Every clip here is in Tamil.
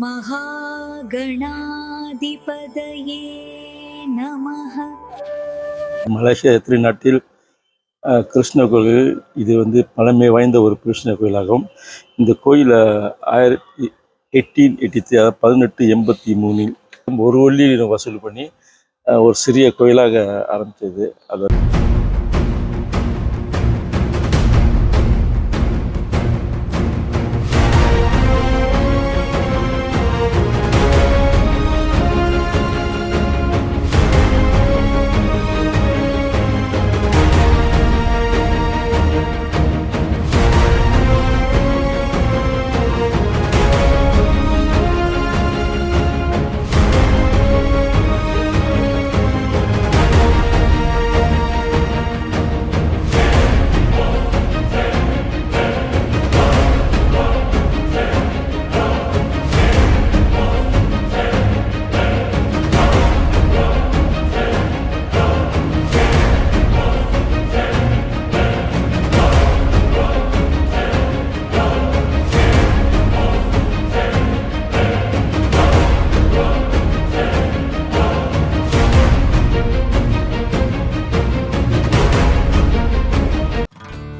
महागणाधिपतये नमः. மலேசியா திருநாட்டில் கிருஷ்ண கோயில் இது பழமை வாய்ந்த ஒரு கிருஷ்ண கோயிலாகும். இந்த கோயிலை 1883 அதாவது 1883 ஒரு வெள்ளி வசூல் பண்ணி ஒரு சிறிய கோயிலாக ஆரம்பித்தது. அது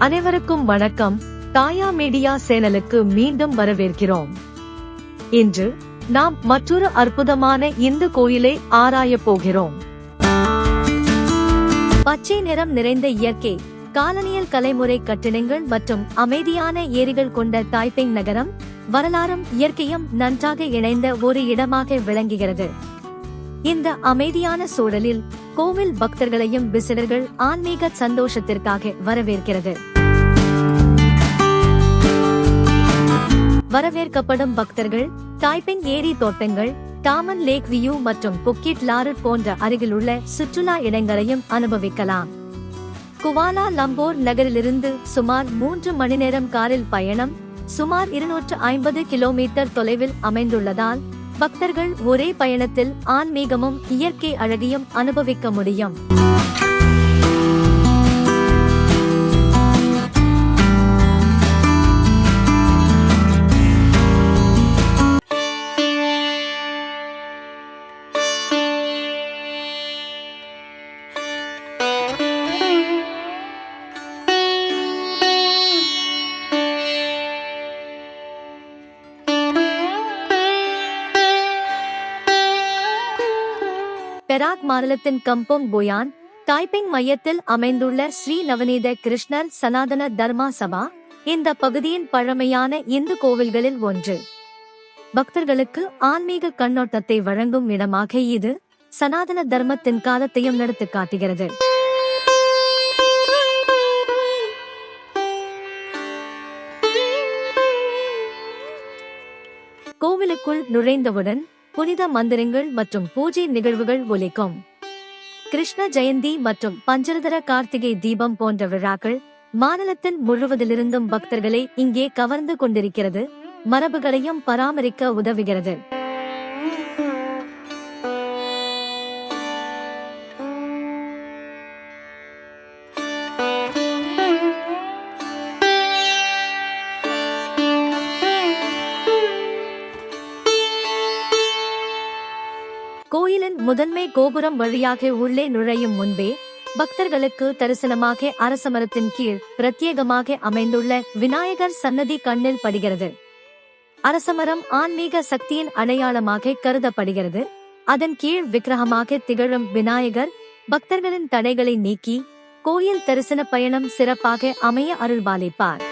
அனைவருக்கும் வணக்கம். தாயா மீடியா சேனலுக்கு மீண்டும் வரவேற்கிறோம். இன்று நாம் மற்றொரு அற்புதமான இந்து கோயிலை ஆராயப் போகிறோம். பச்சை நிறம் நிறைந்த இயற்கை, காலனியல் கலைமுறை கட்டிடங்கள் மற்றும் அமைதியான ஏரிகள் கொண்ட தாய்பெங் நகரம் வரலாறும் இயற்கையும் நன்றாக இணைந்த ஒரு இடமாக விளங்குகிறது. இந்த அமைதியான சூழலில் கோவில் பக்தர்களையும் விசிலர்கள் ஆன்மீக சந்தோஷத்திற்காக வரவேற்கிறது. வரவேற்கப்படும் பக்தர்கள் தாய்பெங் ஏரி தோட்டங்கள், டாமன் லேக் வியூ மற்றும் புக்கிட் லாரட் போன்ற அருகிலுள்ள சுற்றுலா இடங்களையும் அனுபவிக்கலாம். குவாலா லம்போர் நகரிலிருந்து சுமார் 3 மணி நேரம் காரில் பயணம், சுமார் 250 கிலோமீட்டர் தொலைவில் அமைந்துள்ளதால் பக்தர்கள் ஒரே பயணத்தில் ஆன்மீகமும் இயற்கை அழகையும் அனுபவிக்க முடியும். பெராக் மாநிலத்தின் கம்போங் போயான் தாய்பெங் மையத்தில் அமைந்துள்ள ஸ்ரீ நவநீத கிருஷ்ணர் சனாதன தர்மா சபா இந்த பகுதியின் பழமையான இந்து கோவில்களில் ஒன்று. பக்தர்களுக்கு ஆன்மீக கண்ணோட்டத்தை வழங்கும் இடமாக இது சனாதன தர்மத்தின் காலத்தையும் நடத்தி காட்டுகிறது. கோவிலுக்குள் நுழைந்தவுடன் புனித மந்திரங்கள் மற்றும் பூஜை நிகழ்வுகள் ஒலிக்கும். கிருஷ்ண ஜெயந்தி மற்றும் பஞ்சரதர கார்த்திகை தீபம் போன்ற விழாக்கள் மாநிலத்தின் முழுவதிலிருந்தும் பக்தர்களை இங்கே கவர்ந்து கொண்டிருக்கிறது, மரபுகளையும் பராமரிக்க உதவுகிறது. கோயிலின் முதன்மை கோபுரம் வழியாக உள்ளே நுழையும் முன்பே பக்தர்களுக்கு தரிசனமாக அரசமரத்தின் கீழ் பிரத்யேகமாக அமைந்துள்ள விநாயகர் சன்னதி கண்ணில் படுகிறது. அரசமரம் ஆன்மீக சக்தியின் அடையாளமாக கருதப்படுகிறது. அதன் கீழ் விக்கிரகமாக திகழும் விநாயகர் பக்தர்களின் தடைகளை நீக்கி கோயில் தரிசன பயணம் சிறப்பாக அமைய அருள்பாலிப்பார்.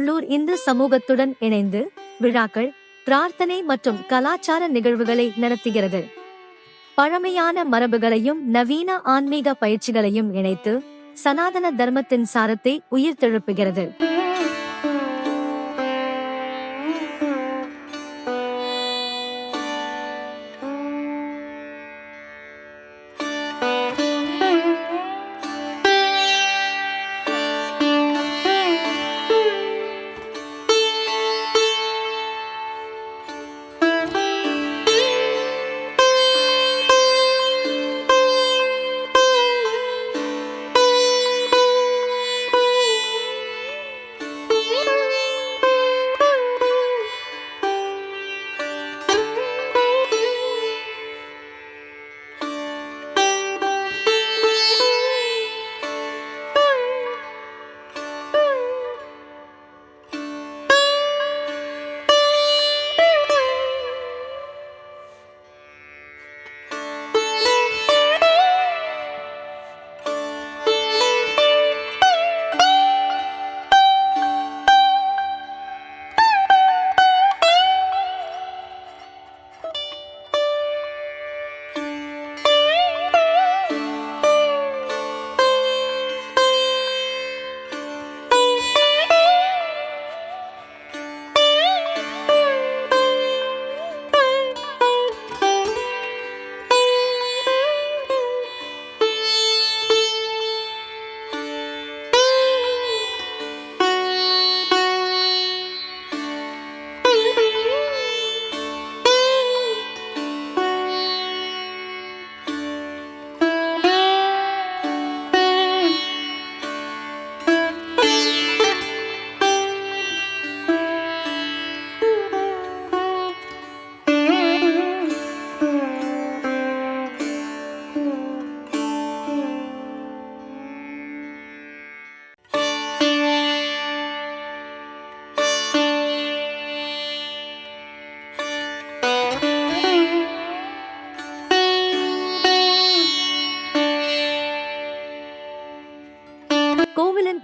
உள்ளூர் இந்து சமூகத்துடன் இணைந்து விழாக்கள், பிரார்த்தனை மற்றும் கலாச்சார நிகழ்வுகளை நடத்துகிறது. பழமையான மரபுகளையும் நவீன ஆன்மீக பயிற்சிகளையும் இணைத்து சனாதன தர்மத்தின் சாரத்தை உயிர்த்தெழுப்புகிறது.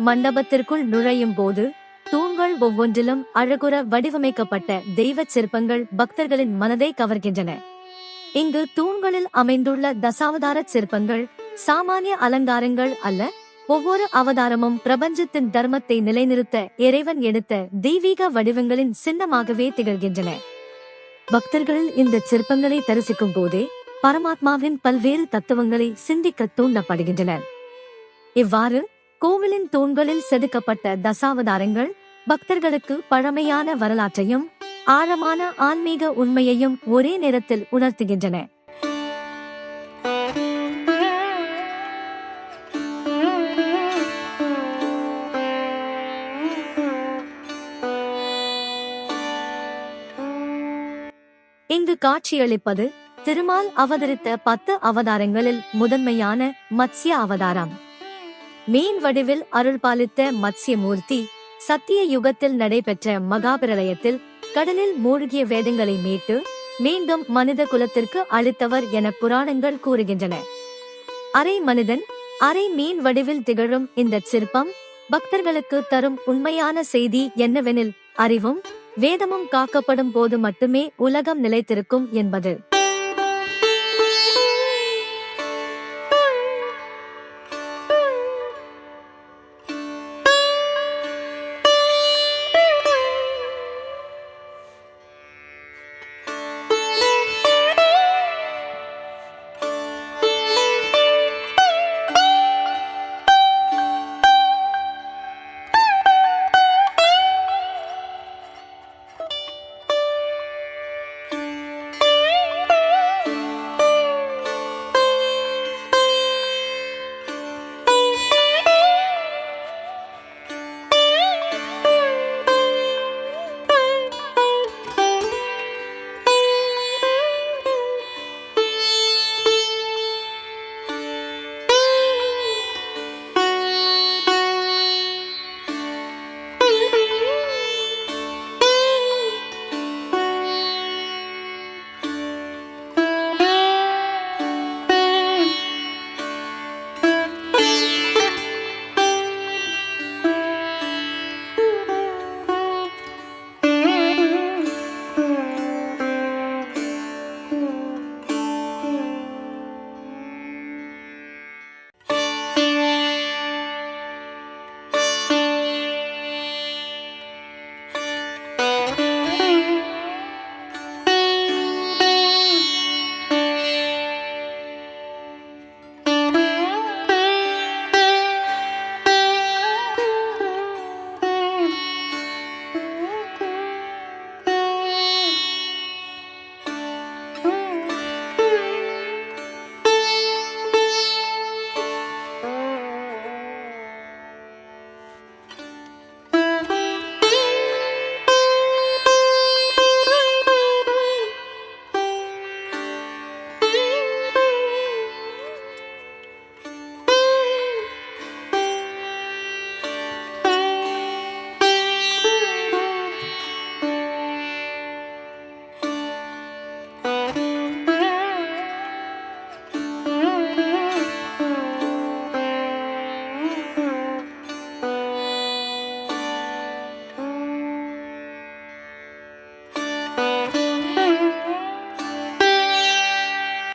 மண்டபத்திற்குள் நுழையும் போது தூண்கள் ஒவ்வொன்றிலும் அழகுற வடிவமைக்கப்பட்ட தெய்வச் சிற்பங்கள் பக்தர்களின் மனதை கவர்கின்றன. இங்கு தூண்களில் அமைந்துள்ள தசாவதார சிற்பங்கள் சாமானிய அலங்காரங்கள் அல்ல, ஒவ்வொரு அவதாரமும் பிரபஞ்சத்தின் தர்மத்தை நிலைநிறுத்த இறைவன் எடுத்த தெய்வீக வடிவங்களின் சின்னமாகவே திகழ்கின்றன. பக்தர்கள் இந்த சிற்பங்களை தரிசிக்கும் போதே பரமாத்மாவின் பல்வேறு தத்துவங்களை சிந்திக்க தூண்டப்படுகின்றனர். இவ்வாறு கோவிலின் தூண்களில் செதுக்கப்பட்ட தசாவதாரங்கள் பக்தர்களுக்கு பழமையான வரலாற்றையும் ஆழமான ஆன்மீக உண்மையையும் ஒரே நேரத்தில் உணர்த்துகின்றன. இங்கு காட்சியளிப்பது திருமால் அவதரித்த 10 அவதாரங்களில் முதன்மையான மத்ஸ்ய அவதாரம். மீன் வடிவில் அருள்பாலித்த மத்ஸ்யமூர்த்தி சத்திய யுகத்தில் நடைபெற்ற மகாபிரளயத்தில் கடலில் மூழ்கிய வேதங்களை மீட்டு மீண்டும் மனித குலத்திற்கு அளித்தவர் என புராணங்கள் கூறுகின்றன. அரை மனிதன் அரை மீன் வடிவில் திகழும் இந்த சிற்பம் பக்தர்களுக்கு தரும் உண்மையான செய்தி என்னவெனில், அறிவும் வேதமும் காக்கப்படும் போது மட்டுமே உலகம் நிலைத்திருக்கும் என்பது.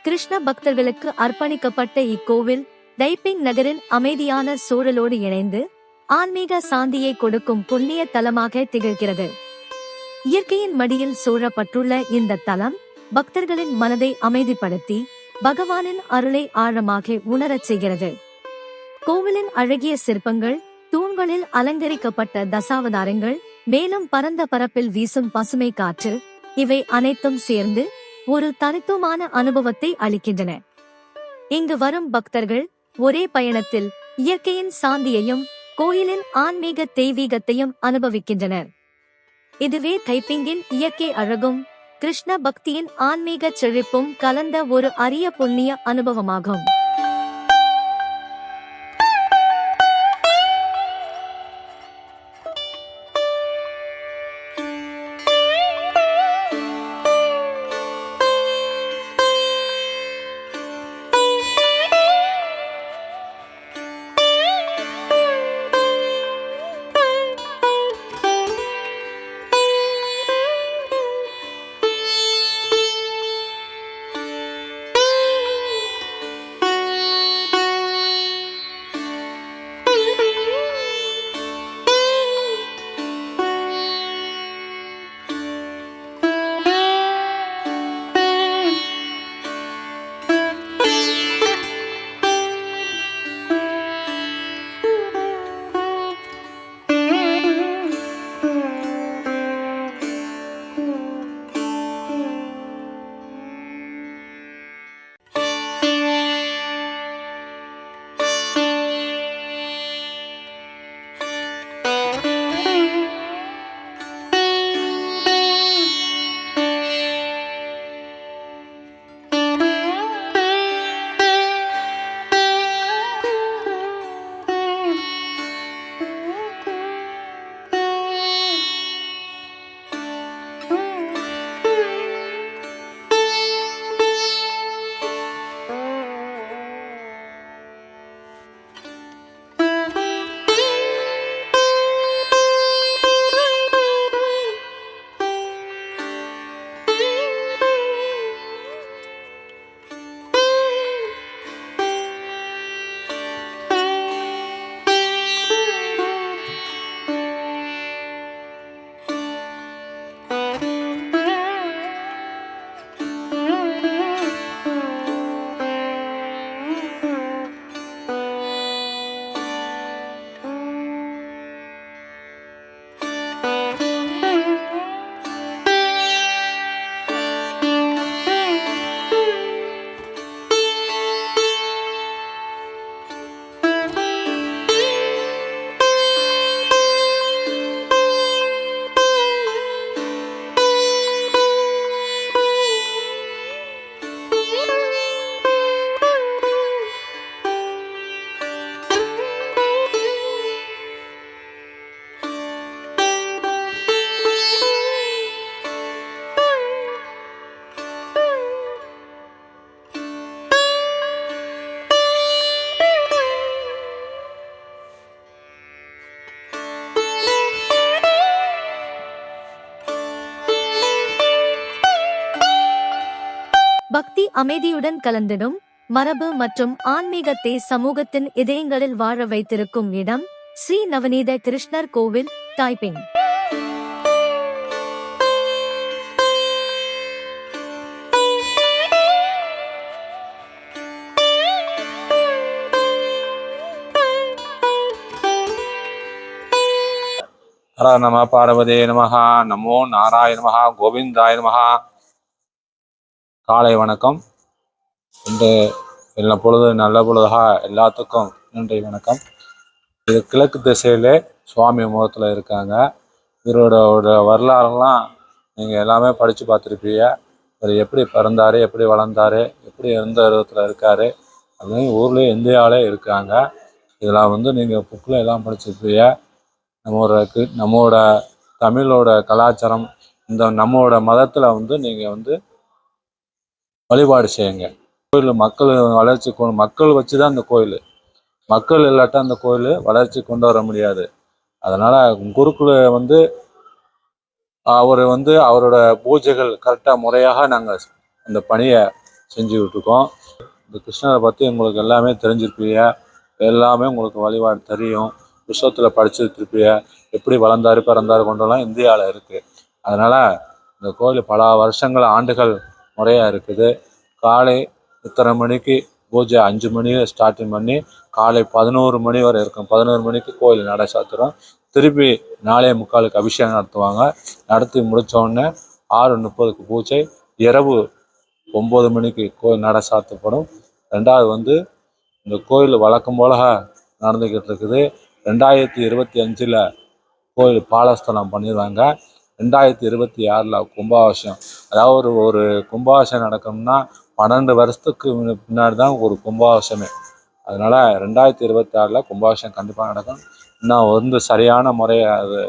கிருஷ்ண பக்தர்களுக்கு அர்ப்பணிக்கப்பட்ட இக்கோவில் தைப்பிங் நகரின் அமைதியான சூழலோடு இணைந்து ஆன்மீக சாந்தியை கொடுக்கும் புண்ணிய தலமாக திகழ்கிறது. இயற்கையின் மடியில் சூழப்பட்டுள்ள இந்த தலம் பக்தர்களின் மனதை அமைதிப்படுத்தி பகவானின் அருளை ஆழமாக உணரச் செய்கிறது. கோவிலின் அழகிய சிற்பங்கள், தூண்களில் அலங்கரிக்கப்பட்ட தசாவதாரங்கள், மேலும் பரந்த பரப்பில் வீசும் பசுமை காற்று, இவை அனைத்தும் சேர்ந்து ஒரு தனித்துவமான அனுபவத்தை அளிக்கின்றன. இங்கு வரும் பக்தர்கள் ஒரே பயணத்தில் இயற்கையின் சாந்தியையும் கோயிலின் ஆன்மீக தெய்வீகத்தையும் அனுபவிக்கின்றனர். இதுவே தைப்பிங்கின் இயற்கை அழகும் கிருஷ்ண பக்தியின் ஆன்மீக செழிப்பும் கலந்த ஒரு அரிய புண்ணிய அனுபவமாகும். பக்தி அமைதியுடன் கலந்திடும் மரபு மற்றும் ஆன்மீகத்தை சமூகத்தின் இதயங்களில் வாழ வைத்திருக்கும் இடம் ஸ்ரீ நவநீத கிருஷ்ணர் கோவில், தைப்பிங். ஹர நம பார்வதே நமஹா, நமோ நாராயண நமஹா, கோவிந்தாய நமஹா. காலை வணக்கம். இன்று எல்லா பொழுது நல்ல பொழுதாக எல்லாத்துக்கும் நன்றி வணக்கம். இது கிழக்கு திசையிலே சுவாமி முகத்தில் இருக்காங்க. இவரோட வரலாறுலாம் நீங்கள் எல்லாமே படித்து பார்த்துருப்பீங்க. இவர் எப்படி பிறந்தார், எப்படி வளர்ந்தார், எப்படி எந்த இடத்துல இருக்கார் அப்படின்னு ஊர்லேயே இந்தியாவிலே இருக்காங்க. இதெல்லாம் நீங்கள் புக்கில் எல்லாம் படிச்சிருப்பீங்க. நம்மளோட தமிழோட கலாச்சாரம், இந்த நம்மளோட மதத்தில் நீங்கள் வழிபாடு செய்யுங்க. கோயில் மக்கள் வளர்ச்சி மக்கள் வச்சு தான் அந்த கோயில். மக்கள் இல்லாட்டா அந்த கோயில் வளர்ச்சி கொண்டு வர முடியாது. அதனால் குருக்குல அவர் அவரோட பூஜைகள் கரெக்டாக முறையாக நாங்கள் அந்த பணியை செஞ்சுக்கிட்டு இருக்கோம். இந்த கிருஷ்ணரை பற்றி உங்களுக்கு எல்லாமே தெரிஞ்சிருப்பீங்க, எல்லாமே உங்களுக்கு வழிபாடு தெரியும். புஸ்தகத்தில் படிச்சிருப்பீங்க, எப்படி வளர்ந்தாரு பிறந்தாரு கொண்டெல்லாம் இந்தியாவில் இருக்குது. அதனால் இந்த கோயில் பல வருஷங்கள் ஆண்டுகள் முறையாக இருக்குது. காலை இத்தனை மணிக்கு பூஜை 5 மணிக்கு ஸ்டார்டிங் பண்ணி காலை 11 மணி வரை இருக்கும். 11 மணிக்கு கோயில் நடை சாத்திரும். திருப்பி 4:45க்கு அபிஷேகம் நடத்துவாங்க. நடத்தி முடித்தோடனே 6:30க்கு பூஜை. இரவு 9 மணிக்கு கோயில் நடை சாத்தப்படும். ரெண்டாவது இந்த கோயில் வழக்கம் போல நடந்துக்கிட்டு இருக்குது. 2025 கோயில் பாலஸ்தலம் பண்ணிடுவாங்க. 2026 கும்பாபிஷேகம். அதாவது ஒரு கும்பாபிஷேகம் நடக்கணும்னா 12 வருஷத்துக்கு பின்னாடி தான் ஒரு கும்பாபிஷேகமே. அதனால் 2026 கும்பாபிஷேகம் கண்டிப்பாக நடக்கும். இன்னும் சரியான முறையை அது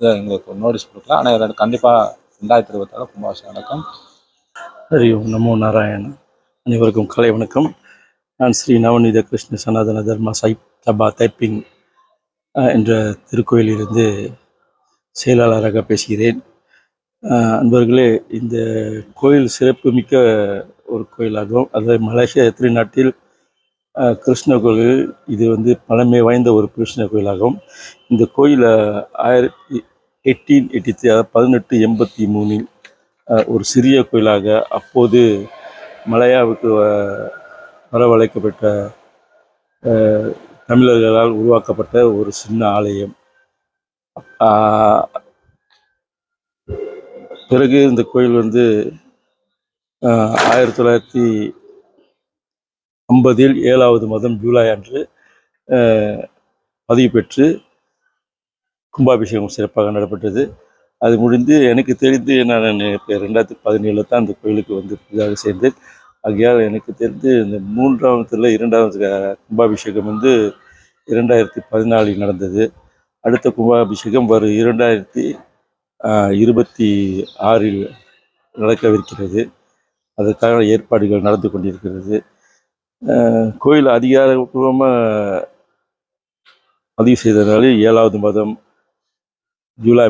இதை எங்களுக்கு நோட்டீஸ் கொடுக்கல. ஆனால் கண்டிப்பாக 2026 கும்பாபிஷேகம் நடக்கும். ஹரி ஓம் நமோ நாராயண. அனைவருக்கும் காலை வணக்கம். நான் ஸ்ரீ நவநீத கிருஷ்ண சனாதன தர்மா சபா தைப்பிங் என்ற திருக்கோயிலிருந்து செயலாளராக பேசுகிறேன். அன்பர்களே, இந்த கோயில் சிறப்புமிக்க ஒரு கோயிலாகும். அது மலேசியா திருநாட்டில் கிருஷ்ண கோயில். இது பழமை வாய்ந்த ஒரு கிருஷ்ண கோயிலாகும். இந்த கோயிலை 1883 அதாவது 1883 ஒரு சிறிய கோயிலாக அப்போது மலையாவுக்கு வரவழைக்கப்பட்ட தமிழர்களால் உருவாக்கப்பட்ட ஒரு சின்ன ஆலயம். பிறகு இந்த கோயில் 1950 7வது மாதம் ஜூலை அன்று பதிவு பெற்று கும்பாபிஷேகம் சிறப்பாக நடைபெற்றது. அது முடிந்து எனக்கு தெரிந்து நான் 2017 தான் அந்த கோயிலுக்கு புதிதாக சேர்ந்தேன். ஆகையால் எனக்கு தெரிந்து இந்த 2வது கும்பாபிஷேகம் 2014 நடந்தது. அடுத்த கும்பாபிஷேகம் வரும் 2026 நடக்கவிருக்கிறது. அதற்கான ஏற்பாடுகள் நடந்து கொண்டிருக்கிறது. கோயில் அதிகாரப்பூர்வமாக பதிவு செய்தனால 7வது மாதம் ஜூலை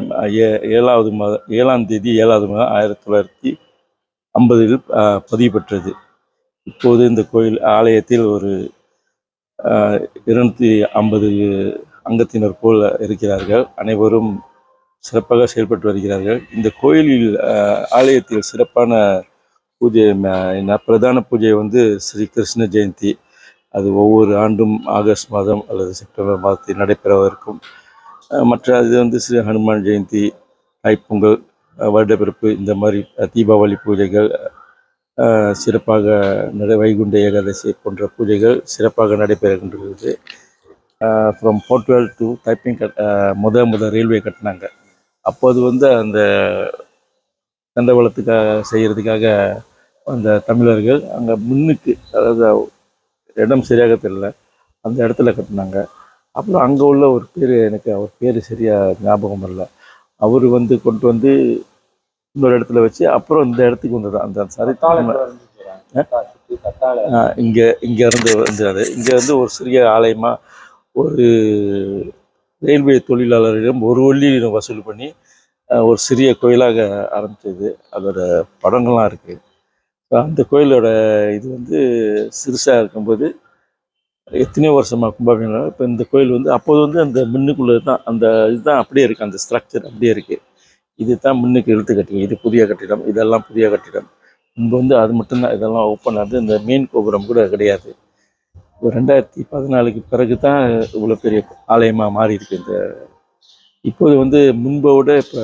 7ஆம் தேதி 7வது மாதம் 1950 பதிவு பெற்றது. இப்போது இந்த கோயில் ஆலயத்தில் ஒரு 250 அங்கத்தினர் போல் இருக்கிறார்கள். அனைவரும் சிறப்பாக செயல்பட்டு வருகிறார்கள். இந்த கோயிலில் ஆலயத்தில் சிறப்பான பூஜை, பிரதான பூஜை ஸ்ரீ கிருஷ்ண ஜெயந்தி. அது ஒவ்வொரு ஆண்டும் ஆகஸ்ட் மாதம் அல்லது செப்டம்பர் மாதத்தில் நடைபெறவிருக்கும். மற்ற அது ஸ்ரீ ஹனுமான் ஜெயந்தி, தைப்பொங்கல், வருடப்பிறப்பு, இந்த மாதிரி தீபாவளி பூஜைகள் சிறப்பாக வைகுண்ட ஏகாதசி போன்ற பூஜைகள் சிறப்பாக நடைபெறுகின்றது. ஃப்ரம் போர்ட்வேல் டு தைப்பிங் முதல் ரயில்வே கட்டினாங்க. அப்போது அந்த தண்டவாளத்துக்காக செய்கிறதுக்காக அந்த தமிழர்கள் அங்கே முன்னுக்கு, அதாவது இடம் சரியாக தெரியல, அந்த இடத்துல கட்டினாங்க. அப்புறம் அங்கே உள்ள ஒரு பேர், எனக்கு அவர் பேர் சரியாக ஞாபகம் இல்லை, அவர் கொண்டு இன்னொரு இடத்துல வச்சு அப்புறம் இந்த இடத்துக்கு வந்தது. அந்த இங்கே இருந்து வந்தார். இங்கே ஒரு சிறிய ஆலயமாக ஒரு ரயில்வே தொழிலாளரிடம் ஒரு வெள்ளி வசூல் பண்ணி ஒரு சிறிய கோயிலாக ஆரம்பித்தது. அதோட படங்கள்லாம் இருக்குது. அந்த கோயிலோட இது சிறுசாக இருக்கும்போது எத்தனையோ வருஷமாக கும்பாபிஷேகம். இப்போ இந்த கோயில் அப்போது அந்த முன்னுக்குள்ளே தான் அந்த இதுதான் அப்படியே இருக்குது, அந்த ஸ்ட்ரக்சர் அப்படியே இருக்குது. இது தான் முன்னுக்கு இழுத்து கட்டிங்க. இது புதிய கட்டிடம், இதெல்லாம் புதிய கட்டிடம். இங்கே அது மட்டும்தான், இதெல்லாம் ஓப்பன் ஆகுது. இந்த மெயின் கோபுரம் கூட கிடையாது. 2014க்கு பிறகு தான் இவ்வளோ பெரிய ஆலயமாக மாறி இருக்கு. இப்போது முன்பை விட இப்போ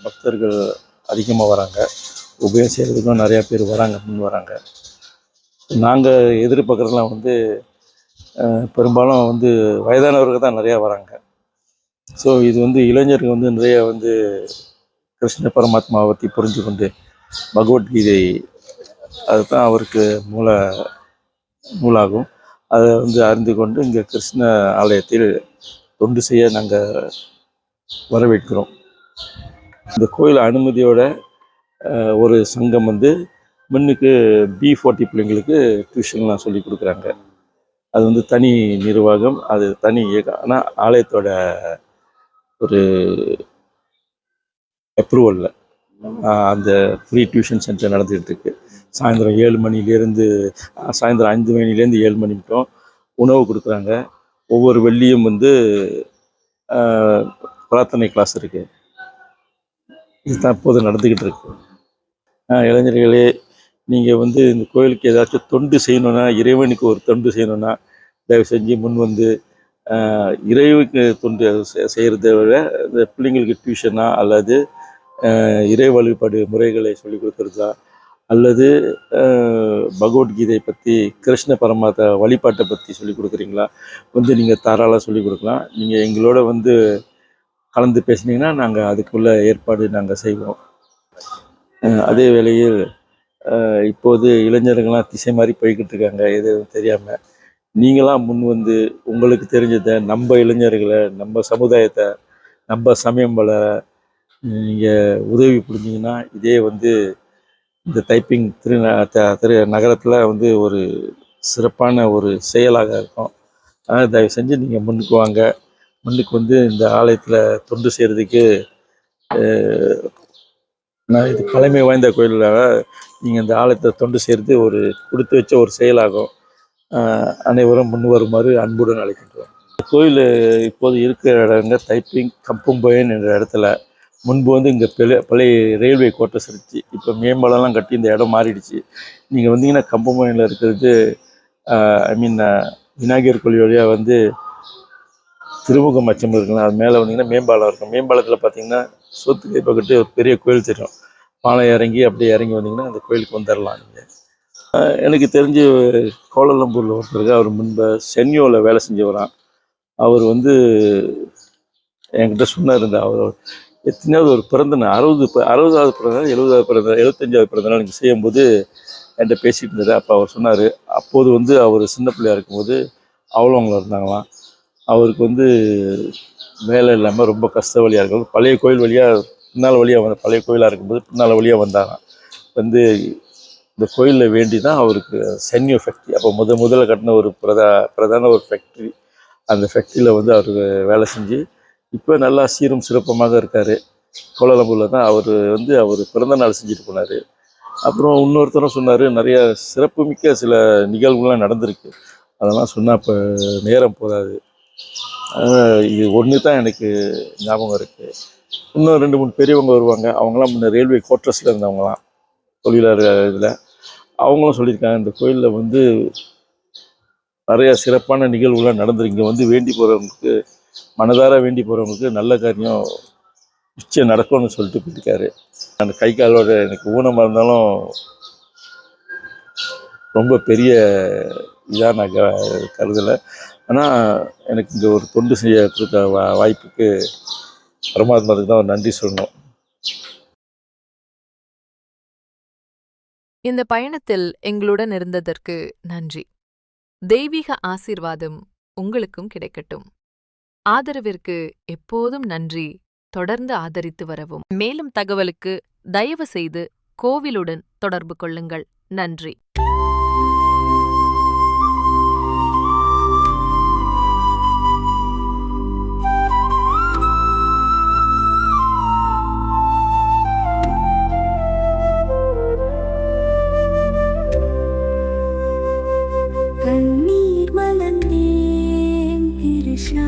பக்தர்கள் அதிகமாக வராங்க. உபயோகம் செய்கிறதுக்கும் நிறையா பேர் வராங்க, முன் வராங்க. நாங்கள் எதிர்பார்க்குறதுலாம் பெரும்பாலும் வயதானவர்கள் தான் நிறையா வராங்க. ஸோ இது இளைஞர்கள் நிறைய கிருஷ்ண பரமாத்மாவை பற்றி புரிஞ்சு கொண்டு பகவத்கீதை அதுதான் அவருக்கு நூலாகும். அதை அறிந்து கொண்டு இங்கே கிருஷ்ண ஆலயத்தில் தொண்டு செய்ய நாங்கள் வரவேற்கிறோம். இந்த கோயில் அனுமதியோட ஒரு சங்கம் முன்னுக்கு B40 பிள்ளைங்களுக்கு டியூஷன்லாம் சொல்லி கொடுக்குறாங்க. அது தனி நிர்வாகம், அது தனி இயக்கம். ஆனால் ஆலயத்தோட ஒரு அப்ரூவலில் அந்த ஃப்ரீ டியூஷன் சென்டர் நடந்துகிட்டு இருக்கு. சாயந்தரம் 7 மணிலேருந்து சாயந்தரம் 5 மணிலேருந்து 7 மணி மட்டும் உணவு கொடுக்குறாங்க. ஒவ்வொரு வெள்ளியும் வந்து பிரார்த்தனை கிளாஸ் இருக்குது. இது தற்போது நடந்துக்கிட்டு இருக்கு. இளைஞர்களே, நீங்கள் வந்து இந்த கோயிலுக்கு ஏதாச்சும் தொண்டு செய்யணுன்னா, இறைவனுக்கு ஒரு தொண்டு செய்யணுன்னா தயவு செஞ்சு முன் வந்து இறைவனுக்கு தொண்டு செய்கிறத விட இந்த பிள்ளைங்களுக்கு டியூஷனா அல்லது இறை வழிபாடு முறைகளை சொல்லிக் கொடுக்குறதா அல்லது பகவத்கீதை பற்றி கிருஷ்ண பரமாத்மா வழிபாட்டை பற்றி சொல்லிக் கொடுக்குறீங்களா வந்து நீங்கள் தாராளமாக சொல்லிக் கொடுக்கலாம். நீங்கள் எங்களோட வந்து கலந்து பேசுனீங்கன்னா நாங்கள் அதுக்குள்ள ஏற்பாடு நாங்கள் செய்வோம். அதே வேளையில் இப்போது இளைஞர்கள்லாம் திசை மாதிரி போய்கிட்டு இருக்காங்க, எதுவும் தெரியாமல். நீங்களாம் முன் வந்து உங்களுக்கு தெரிஞ்சதை நம்ம இளைஞர்களை, நம்ம சமுதாயத்தை, நம்ம சமயம் வளர நீங்கள் உதவி புரிஞ்சிங்கன்னா இதே வந்து இந்த தைப்பிங் திரு நகரத்தில் வந்து ஒரு சிறப்பான ஒரு செயலாக இருக்கும். அதனால் தயவு செஞ்சு நீங்கள் முன்னுக்கு வாங்க. முன்னுக்கு வந்து இந்த ஆலயத்தில் தொண்டு செய்கிறதுக்கு நான் இது பழமை வாய்ந்த கோயிலில் நீங்கள் இந்த ஆலயத்தை தொண்டு செய்கிறது ஒரு கொடுத்து வச்ச ஒரு செயலாகும். அனைவரும் முன் வருமாறு அன்புடன் அழைக்கின்றோம். கோயில் இப்போது இருக்கிற இடங்க தைப்பிங் கம்பம்பயன் என்ற இடத்துல முன்பு வந்து இங்கே பழைய ரயில்வே கோட்டர்ஸ் இருந்துச்சு. இப்போ மேம்பாலம்லாம் கட்டி இந்த இடம் மாறிடுச்சு. நீங்கள் வந்தீங்கன்னா கம்பம்பயனில் இருக்கிறது விநாயகர் கோயில் வழியாக வந்து திருமுகம் அச்சம் இருக்குங்க. அது மேலே வந்தீங்கன்னா மேம்பாலம் இருக்கும். மேம்பாலத்தில் பார்த்தீங்கன்னா சொத்துக்கை பக்கத்து ஒரு பெரிய கோயில் தெரியும். பாலம் இறங்கி அப்படியே இறங்கி வந்தீங்கன்னா அந்த கோயிலுக்கு வந்துடலாம். நீங்கள் எனக்கு தெரிஞ்சு கோலாலம்பூரில் ஒருத்தருக்கு அவர் முன்பு சென்யோவில் வேலை செஞ்சவரான். அவர் வந்து என்கிட்ட சொன்னார், அவர் எத்தனையாவது ஒரு பிறந்தநாள் 60வது பிறந்தநாள் 70வது பிறந்தநாள் 75வது பிறந்தநாள் நீங்கள் செய்யும்போது என்கிட்ட பேசிகிட்டு இருந்தார். அப்போ அவர் சொன்னார், அப்போது வந்து அவர் சின்ன பிள்ளையாக இருக்கும்போது அவ்வளோவங்கள இருந்தாங்களாம். அவருக்கு வந்து வேலை இல்லாமல் ரொம்ப கஷ்ட வழியாக இருக்கும். பழைய கோயில் வழியாக பின்னால் வழியாக வந்த பழைய கோயிலாக இருக்கும்போது பின்னால் வழியாக வந்தாராம். வந்து இந்த கோயிலில் வேண்டி தான் அவருக்கு சென்யோ ஃபேக்ட்ரி, அப்போ முதல்ல கட்டின ஒரு பிரதான ஒரு ஃபேக்ட்ரி, அந்த ஃபேக்ட்ரியில் வந்து அவருக்கு வேலை செஞ்சு இப்போ நல்லா சீரும் சிறப்பமாக இருக்கார். கோலாலம்பூரில் தான் அவர் பிறந்த நாள் செஞ்சுட்டு போனார். அப்புறம் இன்னொருத்தரும் சொன்னார், நிறைய சிறப்புமிக்க சில நிகழ்வுகள்லாம் நடந்திருக்கு, அதெல்லாம் சொன்னால் இப்போ நேரம் போதாது. இது ஒன்று தான் எனக்கு ஞாபகம் இருக்குது. இன்னும் 2-3 பெரியவங்க வருவாங்க. அவங்களாம் முன்ன ரயில்வே கோட்ரஸில் இருந்தவங்களாம், தொழிலாளர் இதில். அவங்களும் சொல்லியிருக்காங்க, இந்த கோயிலில் வந்து நிறையா சிறப்பான நிகழ்வுகள்லாம் நடந்துருக்கு. இங்கே வந்து வேண்டி போகிறவங்களுக்கு, மனதார வேண்டி போகிறவங்களுக்கு நல்ல காரியம் நிச்சயம் நடக்கும்னு சொல்லிட்டு போயிருக்காரு. அந்த கை காலோட எனக்கு ஊனமாக இருந்தாலும் ரொம்ப பெரிய இதாக நான் கருதலை. ஆனால் எனக்கு இங்கே ஒரு தொண்டு செய்ய கொடுத்த வாய்ப்புக்கு பரமாத்மாவுக்கு தான் ஒரு நன்றி சொல்லணும். இந்த பயணத்தில் எங்களுடன் இருந்ததற்கு நன்றி. தெய்வீக ஆசீர்வாதம் உங்களுக்கும் கிடைக்கட்டும். ஆதரவிற்கு எப்போதும் நன்றி. தொடர்ந்து ஆதரித்து வரவும். மேலும் தகவலுக்கு தயவு செய்து கோவிலுடன் தொடர்பு கொள்ளுங்கள். நன்றி. கண்ணீர் மலர்ந்தேன் கிருஷ்ணா.